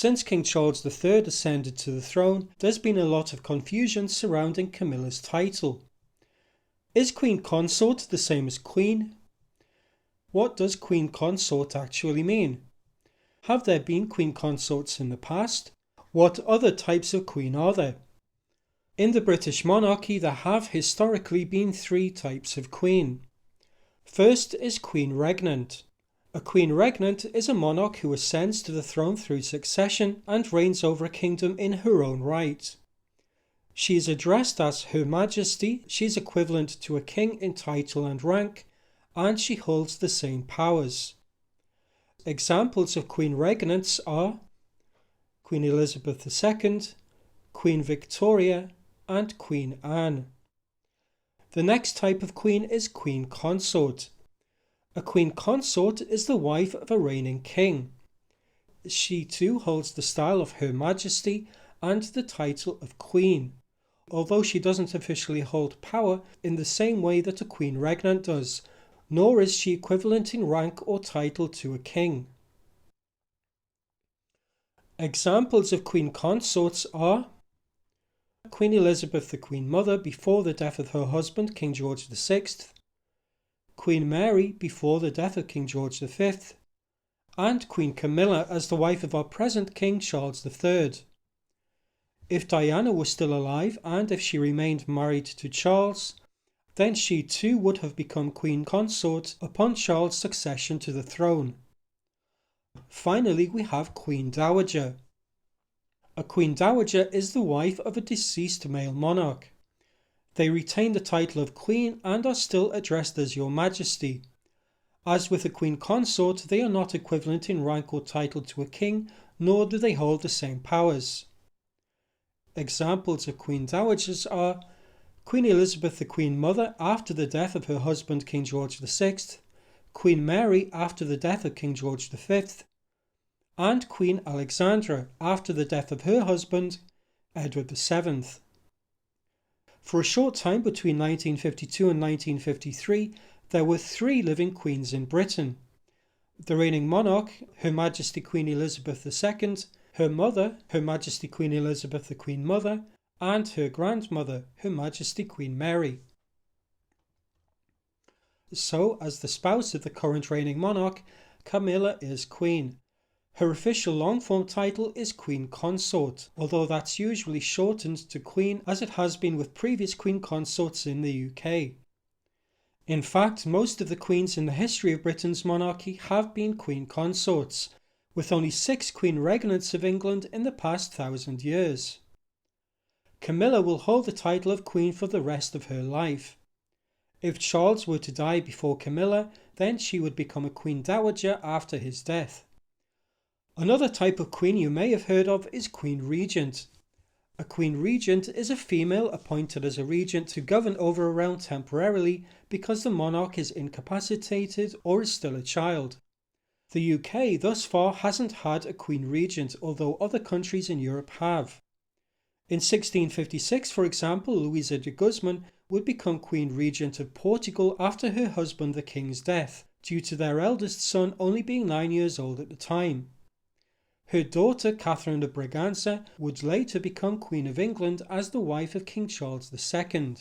Since King Charles III ascended to the throne, there's been a lot of confusion surrounding Camilla's title. Is Queen Consort the same as Queen? What does Queen Consort actually mean? Have there been Queen Consorts in the past? What other types of queen are there? In the British monarchy, there have historically been 3 types of queen. First is Queen Regnant. A Queen Regnant is a monarch who ascends to the throne through succession and reigns over a kingdom in her own right. She is addressed as Her Majesty, she is equivalent to a king in title and rank, and she holds the same powers. Examples of Queen Regnants are Queen Elizabeth II, Queen Victoria, and Queen Anne. The next type of queen is Queen Consort. A Queen Consort is the wife of a reigning king. She too holds the style of Her Majesty and the title of Queen, although she doesn't officially hold power in the same way that a Queen Regnant does, nor is she equivalent in rank or title to a king. Examples of Queen Consorts are Queen Elizabeth the Queen Mother before the death of her husband King George VI, Queen Mary before the death of King George V, and Queen Camilla as the wife of our present King Charles III. If Diana was still alive and if she remained married to Charles, then she too would have become Queen Consort upon Charles' succession to the throne. Finally, we have Queen Dowager. A Queen Dowager is the wife of a deceased male monarch. They retain the title of Queen and are still addressed as Your Majesty. As with a Queen Consort, they are not equivalent in rank or title to a king, nor do they hold the same powers. Examples of Queen Dowagers are Queen Elizabeth the Queen Mother after the death of her husband King George VI, Queen Mary after the death of King George V, and Queen Alexandra after the death of her husband Edward VII. For a short time between 1952 and 1953, there were 3 living queens in Britain. The reigning monarch, Her Majesty Queen Elizabeth II, her mother, Her Majesty Queen Elizabeth the Queen Mother, and her grandmother, Her Majesty Queen Mary. So, as the spouse of the current reigning monarch, Camilla is Queen. Her official long-form title is Queen Consort, although that's usually shortened to Queen as it has been with previous Queen Consorts in the UK. In fact, most of the queens in the history of Britain's monarchy have been Queen Consorts, with only 6 Queen Regnants of England in the past 1,000 years. Camilla will hold the title of Queen for the rest of her life. If Charles were to die before Camilla, then she would become a Queen Dowager after his death. Another type of queen you may have heard of is Queen Regent. A Queen Regent is a female appointed as a regent to govern over a realm temporarily because the monarch is incapacitated or is still a child. The UK thus far hasn't had a Queen Regent, although other countries in Europe have. In 1656, for example, Louisa de Guzman would become Queen Regent of Portugal after her husband the King's death, due to their eldest son only being 9 years old at the time. Her daughter Catherine of Braganza would later become Queen of England as the wife of King Charles II.